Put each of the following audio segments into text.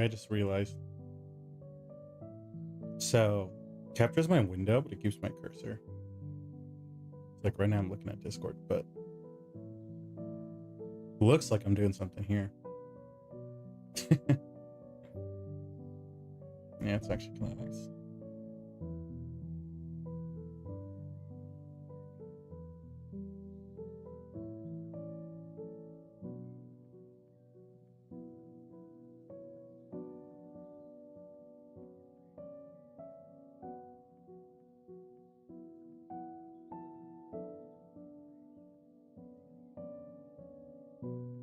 I just realized. So, captures my window, but it keeps my cursor. It's like right now I'm looking at Discord, but looks like I'm doing something here. Yeah, it's actually kind of nice.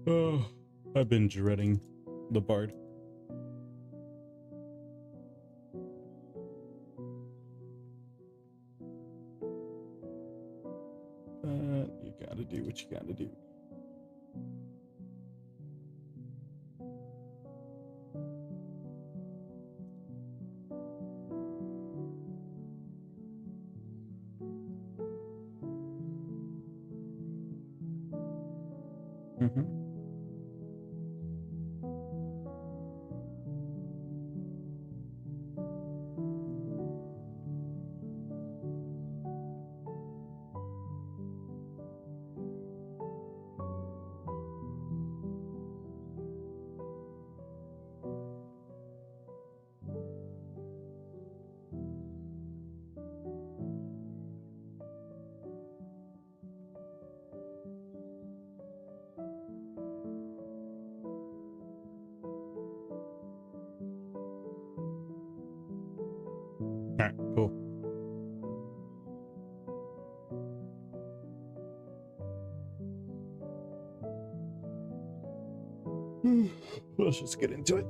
Oh, I've been dreading the bard. But you gotta do what you gotta do. Mm-hmm. All right, cool. Let's just get into it.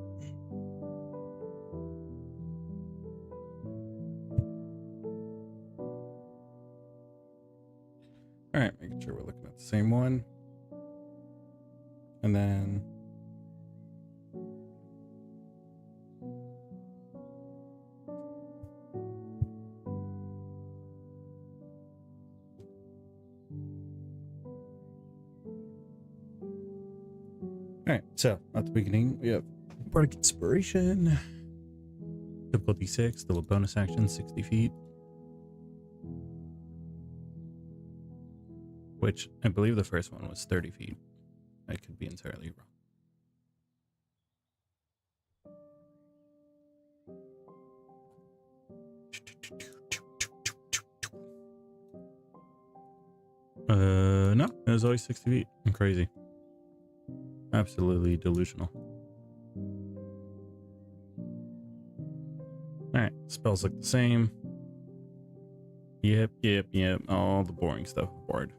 All right, making sure we're looking at the same one. And then all right, so at the beginning we have Bardic Inspiration, typical D6, still a bonus action, 60 feet. Which I believe the first one was 30 feet. I could be entirely wrong. No, it was always 60 feet. I'm crazy. Absolutely delusional. Alright, spells look the same. Yep. All the boring stuff bard.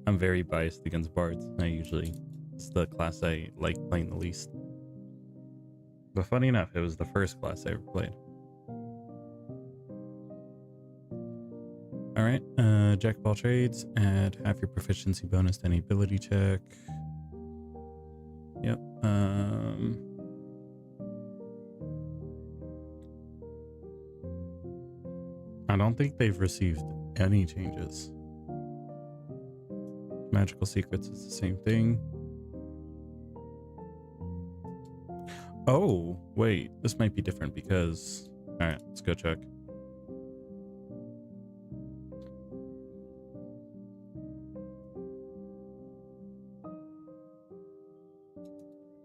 I'm very biased against bards. It's the class I like playing the least. But funny enough, it was the first class I ever played. Alright, jack of all trades, add half your proficiency bonus to any ability check. Yep. I don't think they've received any changes. Magical secrets is the same thing. Oh, wait, this might be different because... Alright, let's go check.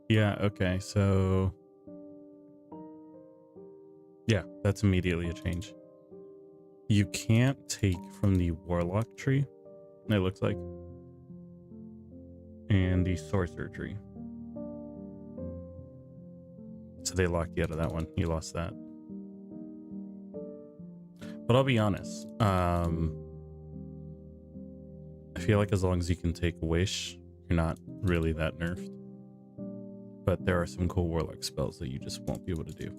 Yeah, okay, so... Yeah, that's immediately a change. You can't take from the Warlock tree, it looks like, and the Sorcerer tree. So they locked you out of that one. You lost that. But I'll be honest, I feel like as long as you can take Wish, you're not really that nerfed. But there are some cool Warlock spells that you just won't be able to do.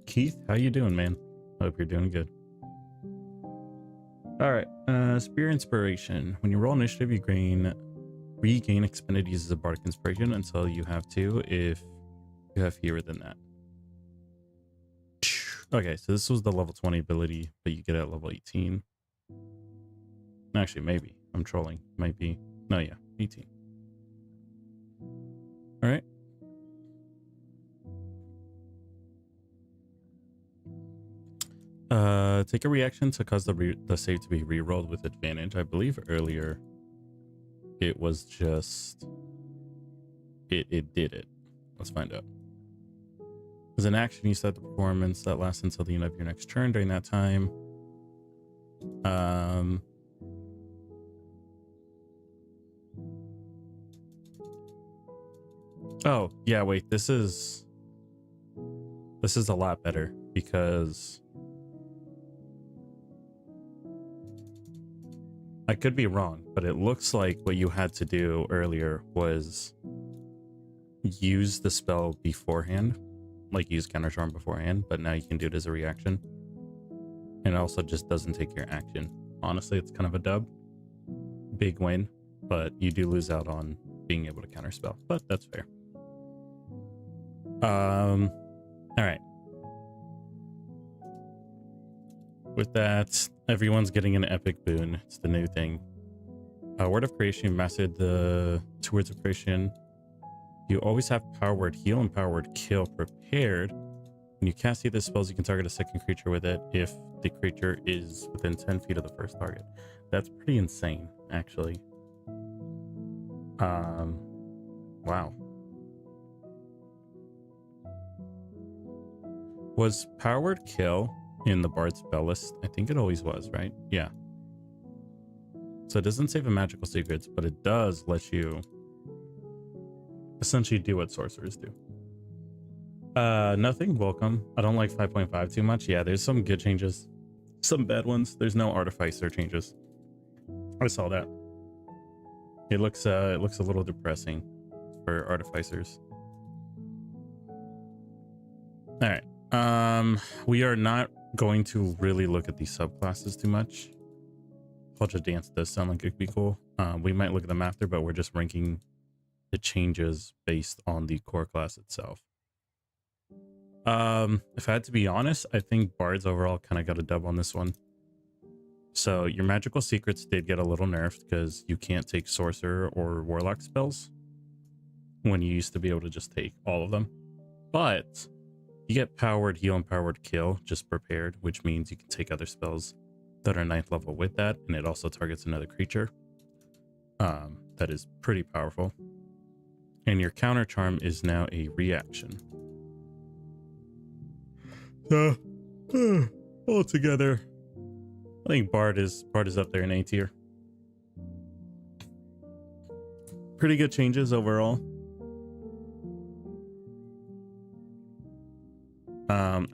Keith, how you doing, man? Hope you're doing good. Alright, Spear Inspiration. When you roll initiative, you regain expended uses of Bardic Inspiration until you have 2 if you have fewer than that. Okay, so this was the level 20 ability, but you get it at level 18. Actually, maybe. I'm trolling. Might be. No, yeah, 18. Alright. Take a reaction to cause the save to be re-rolled with advantage. I believe earlier it was just it did it. Let's find out. As an action, you start the performance that lasts until the end of your next turn. During that time, oh yeah, wait, this is a lot better because I could be wrong, but it looks like what you had to do earlier was use the spell beforehand, like use counter charm beforehand, but now you can do it as a reaction. And it also just doesn't take your action. Honestly, it's kind of a dub. Big win, but you do lose out on being able to counter spell, but that's fair. All right. With that, everyone's getting an epic boon. It's the new thing. Word of Creation, you mastered the 2 words of creation. You always have Power Word Heal and Power Word Kill prepared. When you cast either spells, you can target a second creature with it if the creature is within 10 feet of the first target. That's pretty insane, actually. Wow. Was Power Word Kill in the Bard spell list? I think it always was, right? Yeah. So it doesn't save a magical secrets, but it does let you essentially do what sorcerers do. Nothing. Welcome. I don't like 5.5 too much. Yeah, there's some good changes, some bad ones. There's no artificer changes. I saw that. It looks a little depressing for artificers. All right. We are not going to really look at these subclasses too much. Culture Dance does sound like it could be cool. We might look at them after, but we're just ranking the changes based on the core class itself. If I had to be honest, I think Bards overall kind of got a dub on this one. So your magical secrets did get a little nerfed because you can't take sorcerer or warlock spells when you used to be able to just take all of them. But you get powered heal and powered kill just prepared, which means you can take other spells that are 9th level with that, and it also targets another creature. That is pretty powerful. And your counter charm is now a reaction. So altogether, I think Bard is up there in A tier. Pretty good changes overall.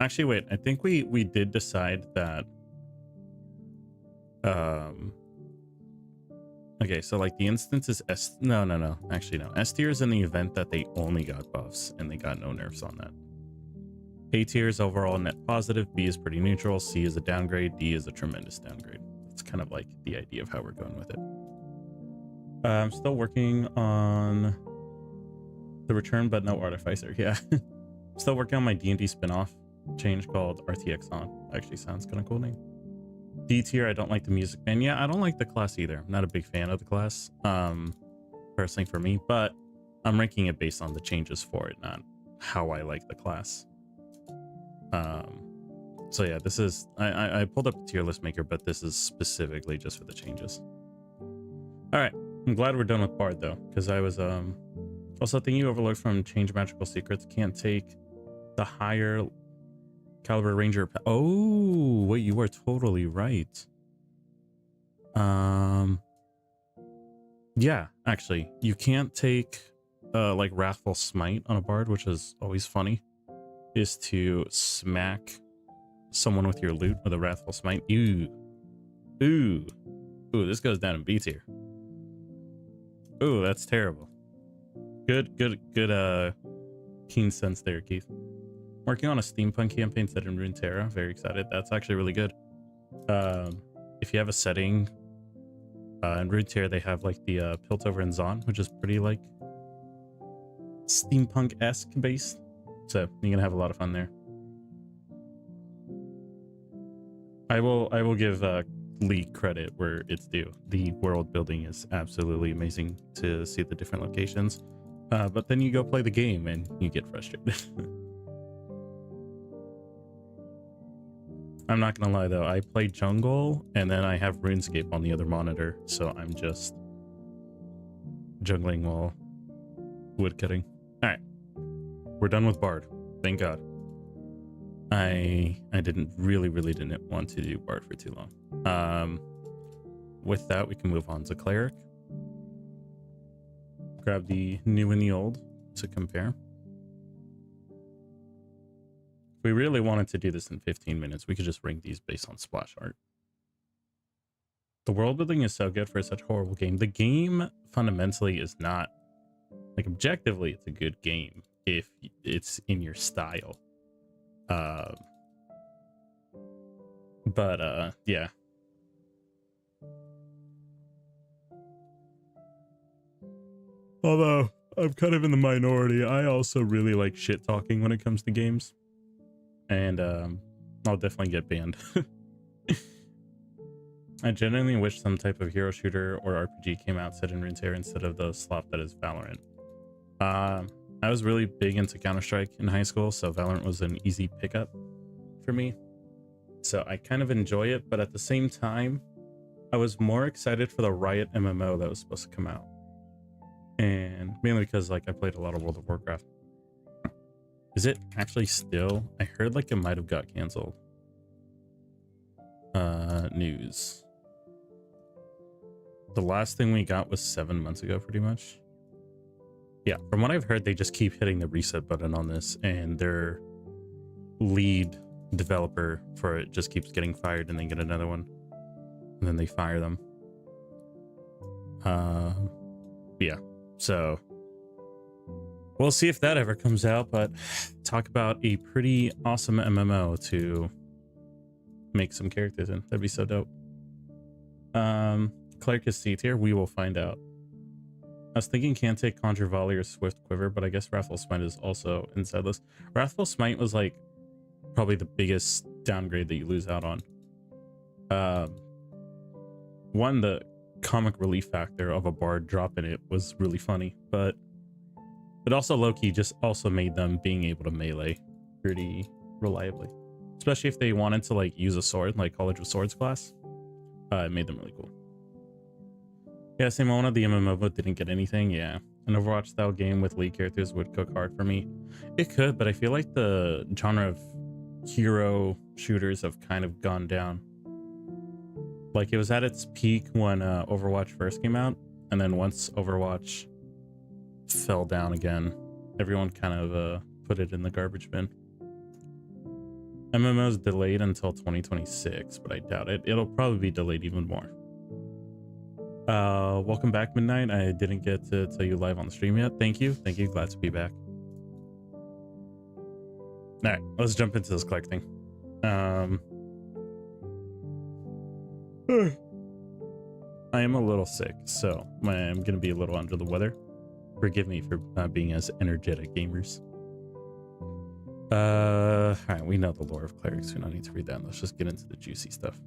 Actually, wait, I think we did decide that. Okay, so like the instance is no. Actually, no. S tier is in the event that they only got buffs and they got no nerfs on that. A tier is overall net positive. B is pretty neutral. C is a downgrade. D is a tremendous downgrade. That's kind of like the idea of how we're going with it. I'm still working on the return, but no artificer. Yeah. Still working on my D&D spinoff change called RTX on. Actually sounds kind of cool name. D tier, I don't like the music band. Yeah, I don't like the class either. I'm not a big fan of the class, personally for me, but I'm ranking it based on the changes for it, not how I like the class. So yeah, this is, I pulled up the tier list maker, but this is specifically just for the changes. All right, I'm glad we're done with Bard though, because I was also thinking you overlooked from Change Magical Secrets can't take the higher caliber ranger. Oh wait, you are totally right. Yeah, actually you can't take like Wrathful Smite on a Bard, which is always funny, is to smack someone with your loot with a Wrathful Smite. Ooh, this goes down in B tier. Ooh, that's terrible. Good keen sense there, Keith. Working on a steampunk campaign set in Runeterra. Very excited. That's actually really good. If you have a setting in Runeterra, they have like the Piltover and Zon, which is pretty like steampunk-esque based. So you're gonna have a lot of fun there. I will give Lee credit where it's due. The world building is absolutely amazing to see the different locations. But then you go play the game and you get frustrated. I'm not gonna lie though, I play jungle and then I have RuneScape on the other monitor, so I'm just jungling while woodcutting. All right, we're done with Bard. Thank God. I didn't really didn't want to do Bard for too long. With that, we can move on to Cleric. Grab the new and the old to compare. If we really wanted to do this in 15 minutes, we could just rank these based on splash art. The world building is so good for such a horrible game. The game fundamentally is not, like, objectively, it's a good game if it's in your style. Yeah. Although I'm kind of in the minority, I also really like shit talking when it comes to games. And I'll definitely get banned. I genuinely wish some type of hero shooter or RPG came out set in Runeterra instead of the slop that is Valorant. I was really big into Counter-Strike in high school, so Valorant was an easy pickup for me. So I kind of enjoy it, but at the same time, I was more excited for the Riot MMO that was supposed to come out. And mainly because, like, I played a lot of World of Warcraft. Is it actually still? I heard like it might have got canceled. News. The last thing we got was 7 months ago, pretty much. Yeah, from what I've heard, they just keep hitting the reset button on this, and their lead developer for it just keeps getting fired, and they get another one, and then they fire them. Yeah, so we'll see if that ever comes out, but talk about a pretty awesome MMO to make some characters in. That'd be so dope. Cleric is C tier. We will find out. I was thinking can't take Conjure Volley or Swift Quiver, but I guess Wrathful Smite is also inside list. Wrathful Smite was like probably the biggest downgrade that you lose out on. One, the comic relief factor of a bard dropping it was really funny, but also low-key just also made them being able to melee pretty reliably, especially if they wanted to like use a sword, like College of Swords class. It made them really cool. Yeah, same one of the MMO but didn't get anything. Yeah, an Overwatch style game with lead characters would cook hard for me. It could, but I feel like the genre of hero shooters have kind of gone down. Like, it was at its peak when Overwatch first came out, and then once Overwatch fell down again, everyone kind of put it in the garbage bin. MMO's delayed until 2026, but I doubt it. It'll probably be delayed even more. Welcome back, Midnight. I didn't get to tell you live on the stream yet. Thank you. Glad to be back. All right, let's jump into this Clark thing. I am a little sick, so I'm gonna be a little under the weather. Forgive me for not being as energetic, gamers. All right, we know the lore of clerics. We don't need to read that. Let's just get into the juicy stuff.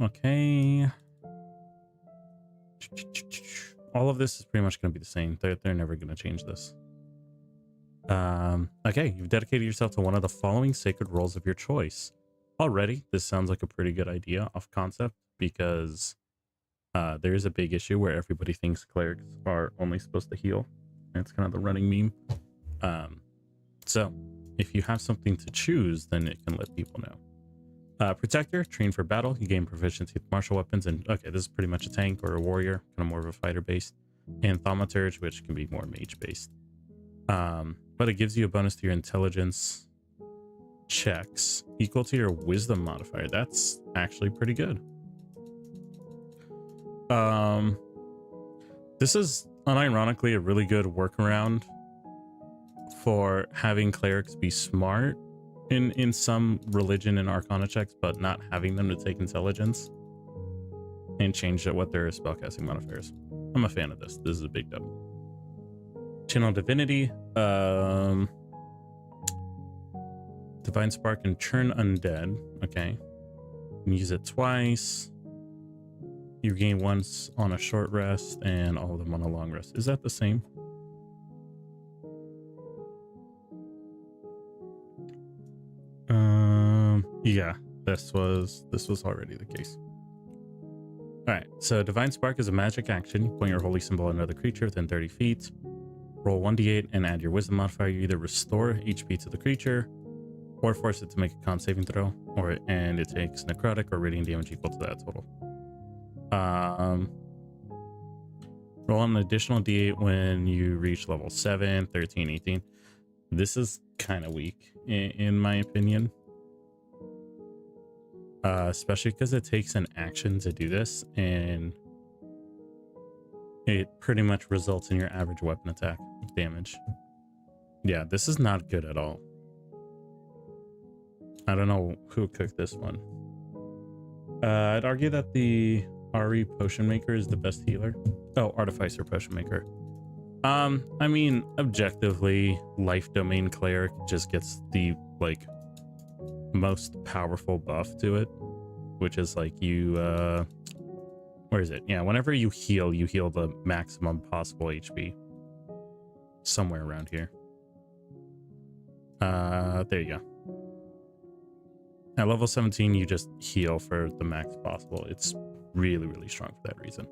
Okay. All of this is pretty much going to be the same. They're never going to change this. Okay, you've dedicated yourself to one of the following sacred roles of your choice. Already, this sounds like a pretty good idea off concept, because there is a big issue where everybody thinks clerics are only supposed to heal. It's kind of the running meme. So if you have something to choose, then it can let people know. Protector, trained for battle. You gain proficiency with martial weapons, and okay, this is pretty much a tank or a warrior, kind of more of a fighter based. And Thaumaturge, which can be more mage based. But it gives you a bonus to your intelligence checks equal to your wisdom modifier. That's actually pretty good. This is unironically a really good workaround for having clerics be smart in some religion and arcana checks, but not having them to take intelligence, and change what their spellcasting modifiers. I'm a fan of this. This is a big dub. Channel Divinity, Divine Spark and Churn Undead. Okay, you can use it twice. You gain once on a short rest and all of them on a long rest. Is that the same? Yeah, this was already the case. All right, so Divine Spark is a magic action. You point your holy symbol at another creature within 30 feet. Roll 1d8 and add your wisdom modifier. You either restore HP to the creature or force it to make a con saving throw, and it takes necrotic or radiant damage equal to that total. Roll an additional d8 when you reach level 7, 13, 18. This is kind of weak in my opinion. Especially because it takes an action to do this, and it pretty much results in your average weapon attack damage. Yeah, this is not good at all. I don't know who cooked this one. I'd argue that the RE Potion Maker is the best healer. Oh, Artificer Potion Maker. I mean, objectively, Life Domain Cleric just gets the, like, most powerful buff to it, which is like you where is it? Yeah, whenever you heal the maximum possible HP. Somewhere around here. There you go. At level 17 you just heal for the max possible. It's really, really strong for that reason.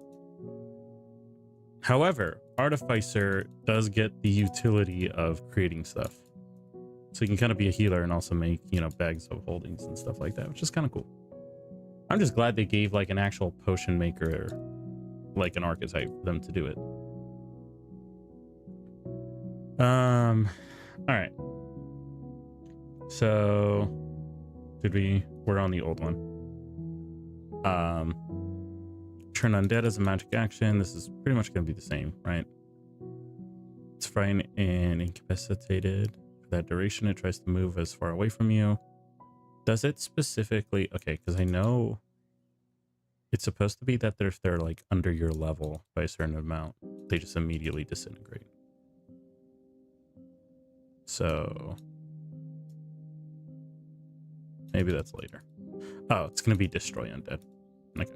However, Artificer does get the utility of creating stuff. So you can kind of be a healer and also make, you know, bags of holdings and stuff like that, which is kind of cool. I'm just glad they gave like an actual potion maker, like an archetype for them to do it. All right. So we're on the old one. Turn undead as a magic action. This is pretty much going to be the same, right? It's frightened and incapacitated. That duration, it tries to move as far away from you. Does it specifically? Okay, because I know it's supposed to be that if they're like under your level by a certain amount, they just immediately disintegrate. So maybe that's later. Oh, it's gonna be destroy undead. Okay.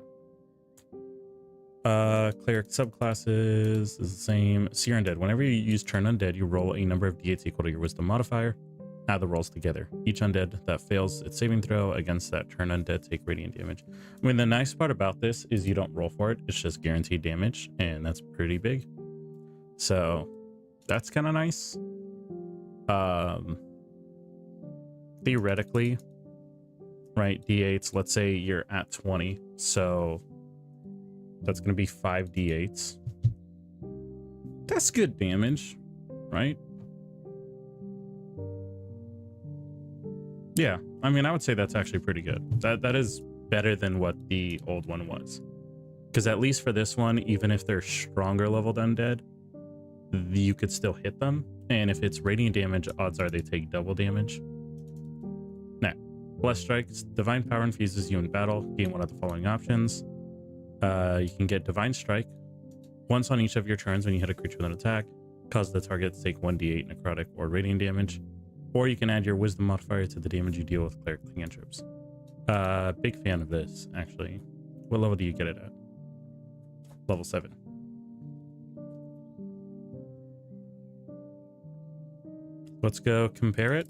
Cleric subclasses is the same. Seer undead. Whenever you use turn undead, you roll a number of d8s equal to your wisdom modifier. Add the rolls together. Each undead that fails its saving throw against that turn undead take radiant damage. I mean, the nice part about this is you don't roll for it. It's just guaranteed damage, and that's pretty big. So that's kind of nice. Theoretically, right, d8s, let's say you're at 20, so that's going to be 5 d8s. That's good damage, right? Yeah, I mean, I would say that's actually pretty good. That is better than what the old one was. Because at least for this one, even if they're stronger leveled undead, you could still hit them. And if it's radiant damage, odds are they take double damage. Now, Blessed Strikes. Divine Power infuses you in battle. Gain one of the following options. You can get Divine Strike once on each of your turns when you hit a creature with an attack. Cause the target to take 1d8 necrotic or radiant damage. Or you can add your wisdom modifier to the damage you deal with cleric cantrips. Big fan of this, actually. What level do you get it at? Level 7. Let's go compare it.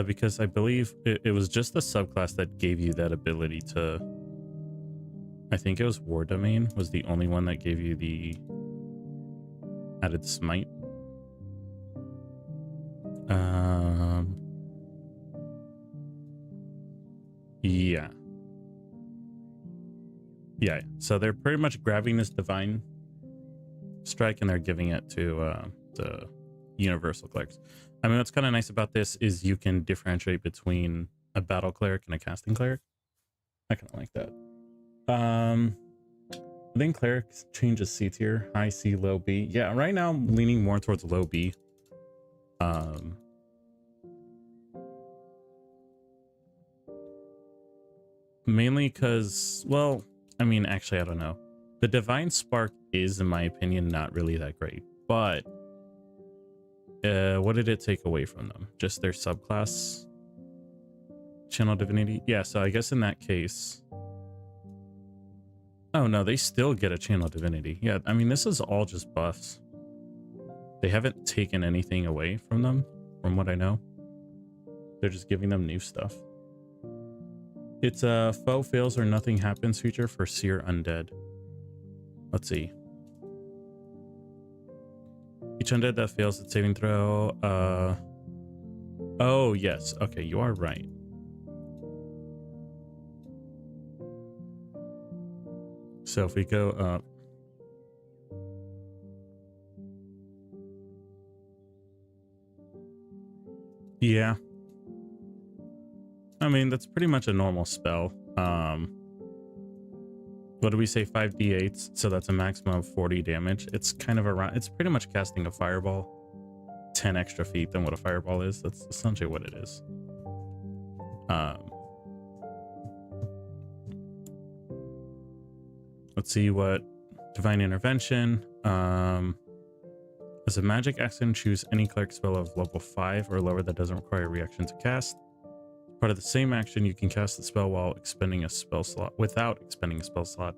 Because I believe it was just the subclass that gave you that ability to... I think it was War Domain was the only one that gave you the added smite. Yeah. So they're pretty much grabbing this Divine Strike and they're giving it to the Universal Clerics. I mean, what's kind of nice about this is you can differentiate between a Battle Cleric and a Casting Cleric. I kind of like that. I think Cleric changes C tier, high C, low B. Yeah, right now I'm leaning more towards low B. Mainly because, well, I mean, actually, I don't know. The Divine Spark is, in my opinion, not really that great. But what did it take away from them? Just their subclass? Channel Divinity? Yeah, so I guess in that case... Oh, no, they still get a Channel Divinity. Yeah, I mean, this is all just buffs. They haven't taken anything away from them, from what I know. They're just giving them new stuff. It's a foe fails or nothing happens feature for Seer Undead. Let's see. Each undead that fails its saving throw. Oh, yes. Okay, you are right. So if we go up. Yeah. I mean, that's pretty much a normal spell. What do we say? 5d8s. So that's a maximum of 40 damage. It's kind of around, it's pretty much casting a fireball. 10 extra feet than what a fireball is. That's essentially what it is. Let's see what Divine Intervention. As a magic action, choose any cleric spell of level 5 or lower that doesn't require a reaction to cast. Part of the same action, you can cast the spell while expending a spell slot without expending a spell slot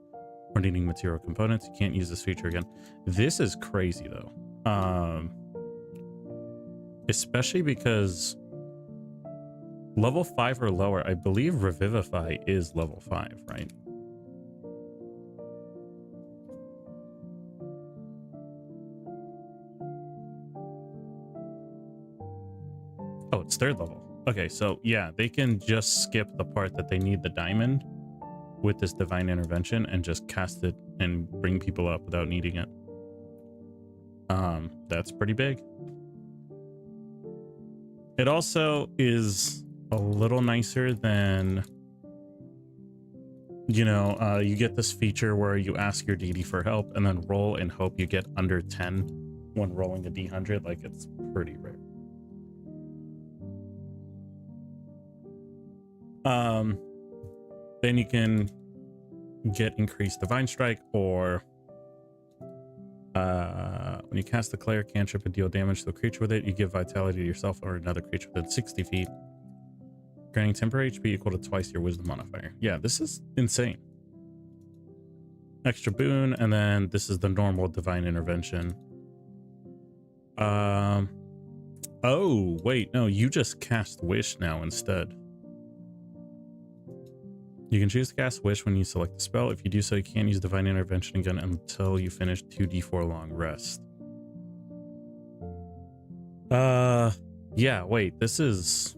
or needing material components. You can't use this feature again. This is crazy though. Especially because level 5 or lower, I believe Revivify is level 5, right? Oh, it's 3rd level. Okay, so yeah, they can just skip the part that they need the diamond with this Divine Intervention and just cast it and bring people up without needing it. That's pretty big. It also is a little nicer than, you know, you get this feature where you ask your deity for help and then roll and hope you get under 10 when rolling a d100. Like, it's pretty rare. Then you can get increased Divine Strike, or when you cast the cleric cantrip and deal damage to a creature with it, you give vitality to yourself or another creature within 60 feet, granting temporary HP equal to twice your wisdom modifier. Yeah, this is insane. Extra boon, and then this is the normal Divine Intervention. Oh wait, no, you just cast Wish now instead. You can choose to cast Wish when you select the spell. If you do so, you can't use Divine Intervention again until you finish 2d4 long rest. Yeah, wait, this is...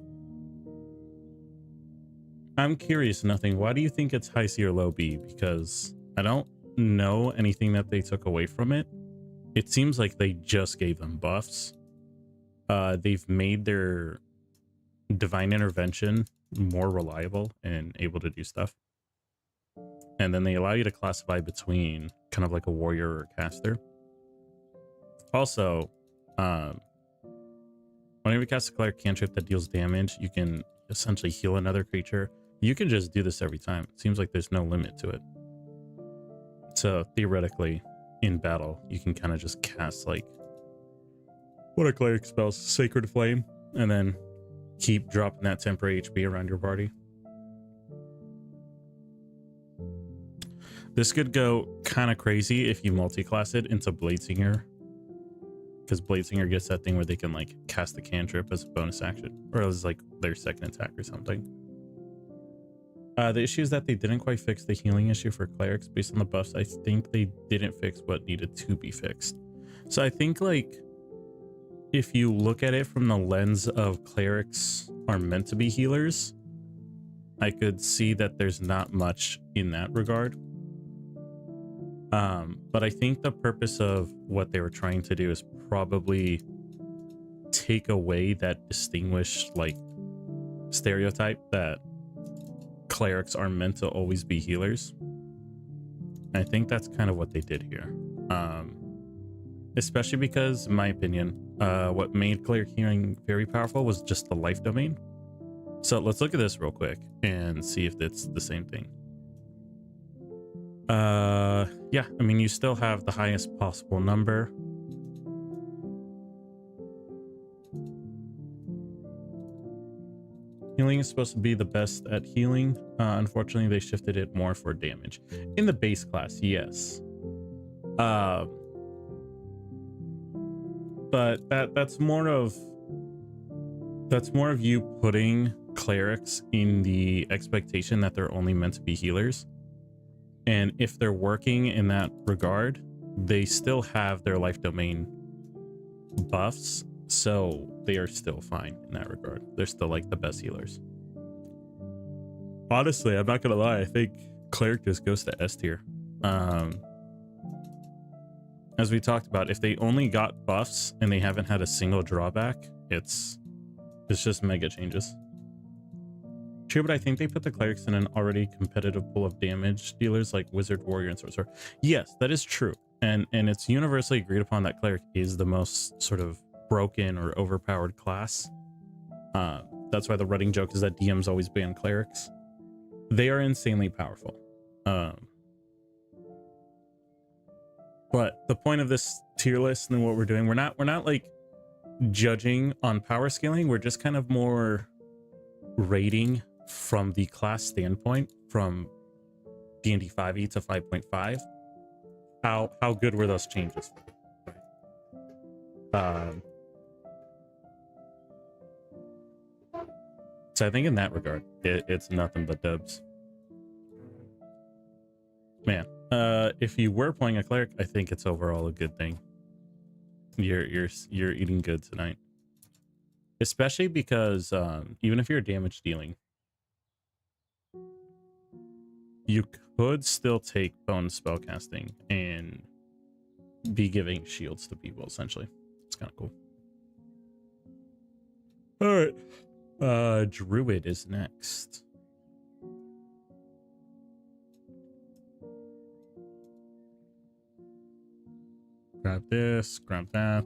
I'm curious, Nothing. Why do you think it's high C or low B? Because I don't know anything that they took away from it. It seems like they just gave them buffs. They've made their Divine Intervention more reliable and able to do stuff, and then they allow you to classify between kind of like a warrior or a caster. Also, whenever you cast a cleric cantrip that deals damage, you can essentially heal another creature. You can just do this every time. It seems like there's no limit to it. So theoretically, in battle, you can kind of just cast like what a cleric spells, Sacred Flame, and then keep dropping that temporary HP around your party. This could go kind of crazy if you multi-class it into Bladesinger, because Bladesinger gets that thing where they can like cast the cantrip as a bonus action, or as like their second attack or something. The issue is that they didn't quite fix the healing issue for clerics based on the buffs. I think they didn't fix what needed to be fixed. So I think like, if you look at it from the lens of clerics are meant to be healers, I could see that there's not much in that regard. But I think the purpose of what they were trying to do is probably take away that distinguished like stereotype that clerics are meant to always be healers. I think that's kind of what they did here. Especially because, in my opinion, what made cleric healing very powerful was just the life domain. So let's look at this real quick and see if it's the same thing. Yeah, I mean, you still have the highest possible number. Healing is supposed to be the best at healing. Unfortunately, they shifted it more for damage. In the base class, yes. But that's more of That's more of you putting clerics in the expectation that they're only meant to be healers. And if they're working in that regard, they still have their life domain buffs, so they are still fine in that regard. They're still like the best healers. Honestly, I'm not gonna lie, I think cleric just goes to S tier. As we talked about, if they only got buffs and they haven't had a single drawback, it's just mega changes. True, but I think they put the clerics in an already competitive pool of damage dealers like wizard, warrior, and sorcerer. Yes, that is true, and it's universally agreed upon that cleric is the most sort of broken or overpowered class. That's why the running joke is that DMs always ban clerics. They are insanely powerful. But the point of this tier list and what we're doing, we're not like judging on power scaling. We're just kind of more rating from the class standpoint, from D&D 5e to 5.5. How good were those changes? So I think in that regard, it's nothing but dubs. Man, if you were playing a cleric, I think it's overall a good thing. You're eating good tonight, especially because even if you're damage dealing, you could still take bonus spellcasting and be giving shields to people. Essentially, it's kind of cool. All right, druid is next. Grab this, grab that.